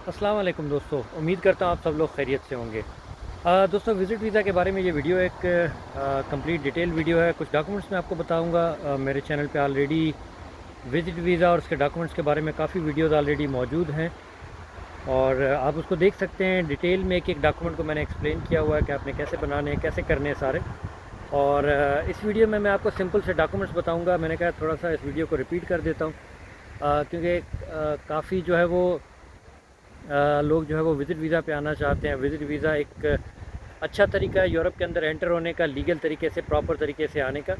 अस्सलाम वालेकुम दोस्तों, उम्मीद करता हूँ आप सब लोग खैरियत से होंगे। दोस्तों, विज़िट वीज़ा के बारे में ये वीडियो एक कंप्लीट डिटेल वीडियो है। कुछ डॉक्यूमेंट्स मैं आपको बताऊँगा। मेरे चैनल पे ऑलरेडी विज़िट वीज़ा और उसके डॉक्यूमेंट्स के बारे में काफ़ी वीडियोज़ ऑलरेडी मौजूद हैं और आप उसको देख सकते हैं। डिटेल में एक-एक डॉक्यूमेंट को मैंने एक्सप्लेन किया हुआ है कि आपने कैसे बनाने हैं, कैसे करने हैं सारे। और इस वीडियो में मैं आपको सिंपल से डॉक्यूमेंट्स बताऊँगा। मैंने कहा थोड़ा-सा इस वीडियो को रिपीट कर देता हूँ क्योंकि काफ़ी जो है वो लोग जो है वो विज़िट वीज़ा पे आना चाहते हैं। विज़िट वीज़ा एक अच्छा तरीका है यूरोप के अंदर एंटर होने का, लीगल तरीके से, प्रॉपर तरीके से आने का।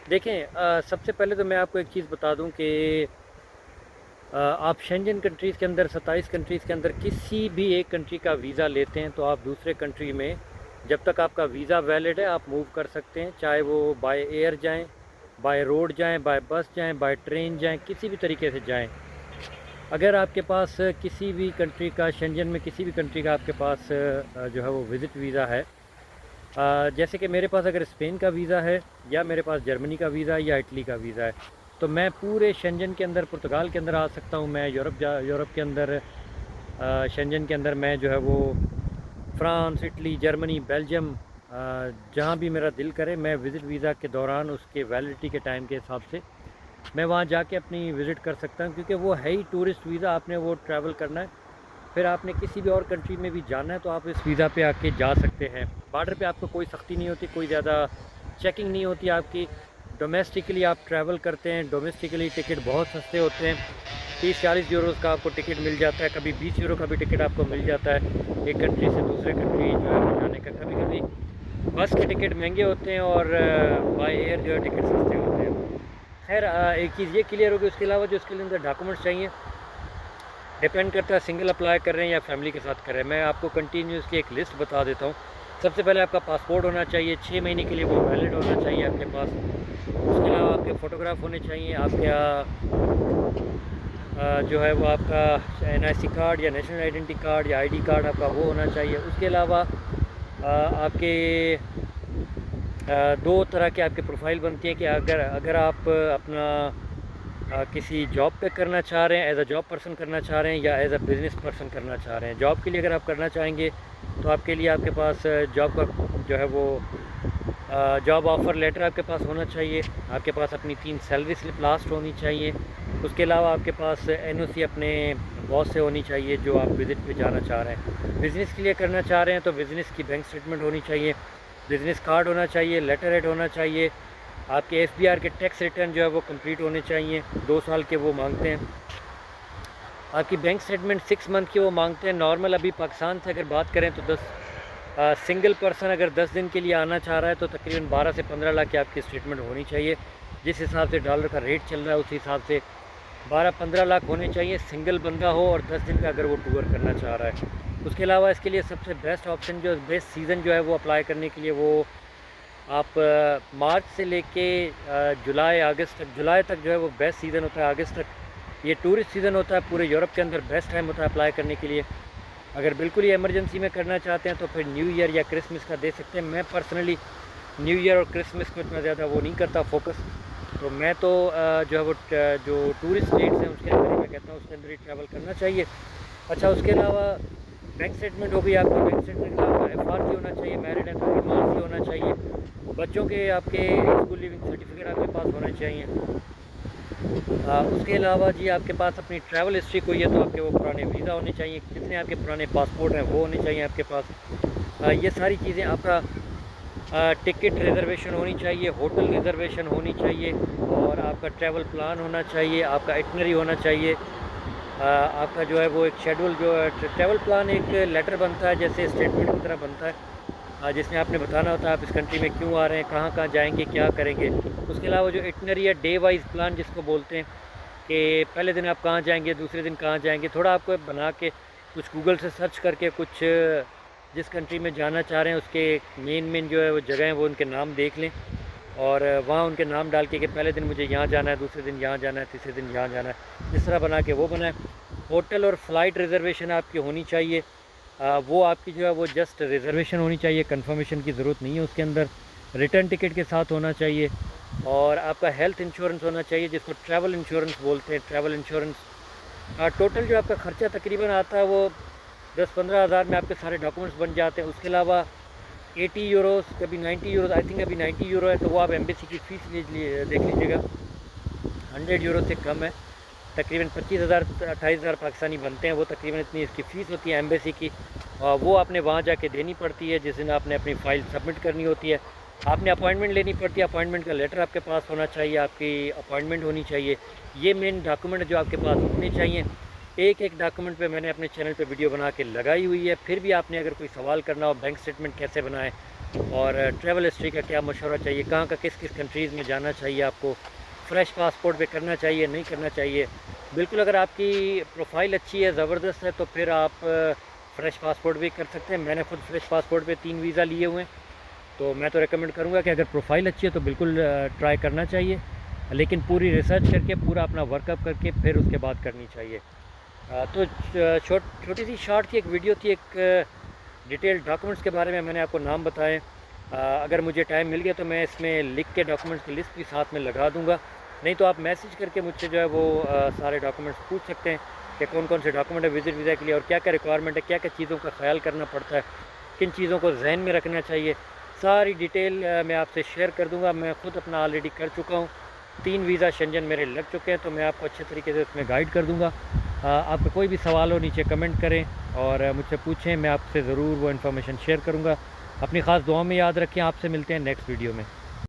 देखें, सबसे पहले तो मैं आपको एक चीज़ बता दूं कि आप शेंजन कंट्रीज़ के अंदर 27 कंट्रीज़ के अंदर किसी भी एक कंट्री का वीज़ा लेते हैं तो आप दूसरे कंट्री में जब तक आपका वीज़ा वैलिड है आप मूव कर सकते हैं। चाहे वो बाय एयर जाएँ, बाय रोड जाएँ, बाय बस जाएँ, बाय ट्रेन जाएँ, किसी भी तरीके से जाएँ। अगर आपके पास किसी भी कंट्री का, शेंजन में किसी भी कंट्री का आपके पास जो है वो विज़िट वीज़ा है, जैसे कि मेरे पास अगर स्पेन का वीज़ा है या मेरे पास जर्मनी का वीज़ा है या इटली का वीज़ा है, तो मैं पूरे शेंजन के अंदर, पुर्तगाल के अंदर आ सकता हूँ। मैं यूरोप के अंदर, शेंजन के अंदर मैं जो है वो फ्रांस, इटली, जर्मनी, बेल्जियम, जहाँ भी मेरा दिल करे मैं विज़िट वीज़ा के दौरान उसके वैलिडिटी के टाइम के हिसाब से मैं वहाँ जाके अपनी विज़िट कर सकता हूँ, क्योंकि वो है ही टूरिस्ट वीज़ा। आपने वो ट्रैवल करना है, फिर आपने किसी भी और कंट्री में भी जाना है तो आप इस वीज़ा पे आके जा सकते हैं। बॉर्डर पे आपको कोई सख्ती नहीं होती, कोई ज़्यादा चेकिंग नहीं होती आपकी। डोमेस्टिकली आप ट्रैवल करते हैं, डोमेस्टिकली टिकट बहुत सस्ते होते हैं। 30-40 यूरोज़ का आपको टिकट मिल जाता है, कभी 20 यूरो का भी टिकट आपको मिल जाता है एक कंट्री से दूसरे कंट्री जो है वो जाने का। कभी कभी बस के टिकट महंगे होते हैं और बाय एयर जो है टिकट सस्ते होते हैं। खैर, एक चीज़ ये क्लियर होगी। उसके अलावा जो उसके अंदर डॉक्यूमेंट्स चाहिए डिपेंड करता है सिंगल अप्लाई कर रहे हैं या फैमिली के साथ कर रहे हैं। मैं आपको कंटिन्यूसली एक लिस्ट बता देता हूँ। सबसे पहले आपका पासपोर्ट होना चाहिए, 6 महीने के लिए वो वैलिड होना चाहिए आपके पास। उसके अलावा आपके फ़ोटोग्राफ होने चाहिए। आपका जो है वो आपका एनआईसी कार्ड या नेशनल आइडेंटिटी कार्ड या आईडी कार्ड आपका वो होना चाहिए। उसके अलावा आपके दो तरह के आपके प्रोफाइल बनती हैं कि अगर अगर आप अपना किसी जॉब पे करना चाह रहे हैं, एज अ जॉब पर्सन करना चाह रहे हैं या एज अ बिज़नेस पर्सन करना चाह रहे हैं। जॉब के लिए अगर आप करना चाहेंगे तो आपके लिए आपके पास जॉब का जो है वो जॉब ऑफ़र लेटर आपके पास होना चाहिए। आपके पास अपनी 3 सैलरी स्लिप लास्ट होनी चाहिए। उसके अलावा आपके पास एनओसी अपने बॉस से होनी चाहिए जो आप विज़िट पे जाना चाह रहे हैं। बिज़नेस के लिए करना चाह रहे हैं तो बिज़नेस की बैंक स्टेटमेंट होनी चाहिए, बिज़नेस कार्ड होना चाहिए, लेटर हेड होना चाहिए। आपके एफबीआर के टैक्स रिटर्न जो है वो कंप्लीट होने चाहिए, 2 साल के वो मांगते हैं। आपकी बैंक स्टेटमेंट 6 मंथ की वो मांगते हैं। नॉर्मल अभी पाकिस्तान से अगर बात करें तो सिंगल पर्सन अगर 10 दिन के लिए आना चाह रहा है तो तकरीबन 12 से 15 लाख की आपकी स्टेटमेंट होनी चाहिए। जिस हिसाब से डॉलर का रेट चल रहा है उस हिसाब से 12-15 लाख होने चाहिए, सिंगल बंदा हो और 10 दिन का अगर वो टूर करना चाह रहा है। उसके अलावा इसके लिए सबसे बेस्ट ऑप्शन, जो बेस्ट सीज़न जो है वो अप्लाई करने के लिए, वो आप मार्च से लेके जुलाई अगस्त तक, जुलाई तक जो है वो बेस्ट सीज़न होता है। अगस्त तक ये टूरिस्ट सीज़न होता है, पूरे यूरोप के अंदर बेस्ट टाइम होता है अप्लाई करने के लिए। अगर बिल्कुल ही इमरजेंसी में करना चाहते हैं तो फिर न्यू ईयर या क्रिसमस का दे सकते हैं। मैं पर्सनली न्यू ईयर और क्रिसमस को इतना ज़्यादा वो नहीं करता फोकस, तो मैं तो जो है वो जो टूरिस्ट स्टेट्स हैं उसके अंदर ही मैं कहता हूँ उसके अंदर ही ट्रैवल करना चाहिए। अच्छा, उसके अलावा बैंक स्टेटमेंट हो गई आपकी। बैंक स्टेटमेंट के अलावा एफआरसी होना चाहिए, मैरिड है तो एमआरसी होना चाहिए। बच्चों के आपके स्कूल लिविंग सर्टिफिकेट आपके पास होने चाहिए। उसके अलावा जी आपके पास अपनी ट्रैवल हिस्ट्री कोई है तो आपके वो पुराने वीज़ा होने चाहिए। जितने आपके पुराने पासपोर्ट हैं वो होने चाहिए आपके पास। ये सारी चीज़ें, आपका टिकट रिज़र्वेशन होनी चाहिए, होटल रिज़र्वेशन होनी चाहिए और आपका ट्रैवल प्लान होना चाहिए, आपका इटनरी होना चाहिए। आपका जो है वो एक शेड्यूल, जो है ट्रैवल प्लान, एक लेटर बनता है जैसे स्टेटमेंट की तरह बनता है, जिसमें आपने बताना होता है आप इस कंट्री में क्यों आ रहे हैं, कहाँ कहाँ जाएंगे, क्या करेंगे। उसके अलावा जो इटनरी है, डे वाइज प्लान जिसको बोलते हैं, कि पहले दिन आप कहाँ जाएंगे, दूसरे दिन कहाँ जाएंगे, थोड़ा आपको बना के कुछ गूगल से सर्च करके कुछ जिस कंट्री में जाना चाह रहे हैं उसके मेन मेन जो है वो जगह हैं वो उनके नाम देख लें और वहाँ उनके नाम डाल के कि पहले दिन मुझे यहाँ जाना है, दूसरे दिन यहाँ जाना है, तीसरे दिन यहाँ जाना है, इस तरह बना के वो बनाए। होटल और फ़्लाइट रिज़र्वेशन आपकी होनी चाहिए। वो आपकी जो है वो जस्ट रिज़र्वेशन होनी चाहिए, कंफर्मेशन की ज़रूरत नहीं है उसके अंदर। रिटर्न टिकट के साथ होना चाहिए और आपका हेल्थ इंश्योरेंस होना चाहिए जिसको ट्रैवल इंश्योरेंस बोलते हैं। ट्रैवल इंश्योरेंस टोटल जो आपका ख़र्चा तकरीबन आता है वो 10-15 हज़ार में आपके सारे डॉक्यूमेंट्स बन जाते हैं। उसके अलावा 80 यूरोज़, कभी 90 यूरोज़, आई थिंक अभी 90 यूरो है, तो वो आप एम्बेसी की फ़ीस देख लीजिएगा, 100 यूरो से कम है। तकरीबन 25,000 28,000 पाकिस्तानी बनते हैं, वो तकरीबन इतनी इसकी फ़ीस होती है एम्बेसी की। वो आपने वहाँ जाके देनी पड़ती है, जिस दिन आपने अपनी फ़ाइल सबमिट करनी होती है। आपने अपॉइंटमेंट लेनी पड़ती है, अपॉइंटमेंट का लेटर आपके पास होना चाहिए, आपकी अपॉइंटमेंट होनी चाहिए। ये मेन डॉक्यूमेंट जो आपके पास होने चाहिए। एक डॉक्यूमेंट पे मैंने अपने चैनल पे वीडियो बना के लगाई हुई है। फिर भी आपने अगर कोई सवाल करना हो, बैंक स्टेटमेंट कैसे बनाएँ और ट्रैवल हिस्ट्री का क्या मशवरा चाहिए, कहाँ का किस कंट्रीज़ में जाना चाहिए आपको, फ़्रेश पासपोर्ट पे करना चाहिए, नहीं करना चाहिए। बिल्कुल, अगर आपकी प्रोफाइल अच्छी है, ज़बरदस्त है, तो फिर आप फ़्रेश पासपोर्ट भी कर सकते हैं। मैंने खुद फ़्रेश पासपोर्ट पे 3 वीज़ा लिए हुए हैं, तो मैं तो रेकमेंड करूँगा कि अगर प्रोफाइल अच्छी है तो बिल्कुल ट्राई करना चाहिए। लेकिन पूरी रिसर्च करके, पूरा अपना वर्कअप करके फिर उसके बाद करनी चाहिए। तो छोटी सी शॉर्ट थी, एक वीडियो थी, एक डिटेल डॉक्यूमेंट्स के बारे में मैंने आपको नाम बताएँ। अगर मुझे टाइम मिल गया तो मैं इसमें लिख के डॉक्यूमेंट्स की लिस्ट भी साथ में लगा दूँगा। नहीं तो आप मैसेज करके मुझसे जो है वो सारे डॉक्यूमेंट्स पूछ सकते हैं कि कौन-कौन से डॉक्यूमेंट है विज़िट वीज़ा के लिए और क्या-क्या रिक्वायरमेंट है, क्या-क्या चीज़ों का ख़्याल करना पड़ता है, किन चीज़ों को ज़हन में रखना चाहिए। सारी डिटेल मैं आपसे शेयर कर दूँगा। मैं ख़ुद अपना ऑलरेडी कर चुका हूँ। 3 वीज़ा शेंजन मेरे लग चुके हैं, तो मैं आपको अच्छे तरीके से उसमें गाइड कर दूँगा। आपका कोई भी सवाल हो नीचे कमेंट करें और मुझसे पूछें, मैं आपसे ज़रूर वो इन्फॉर्मेशन शेयर करूँगा। अपनी ख़ास दुआ में याद रखें। आपसे मिलते हैं नेक्स्ट वीडियो में।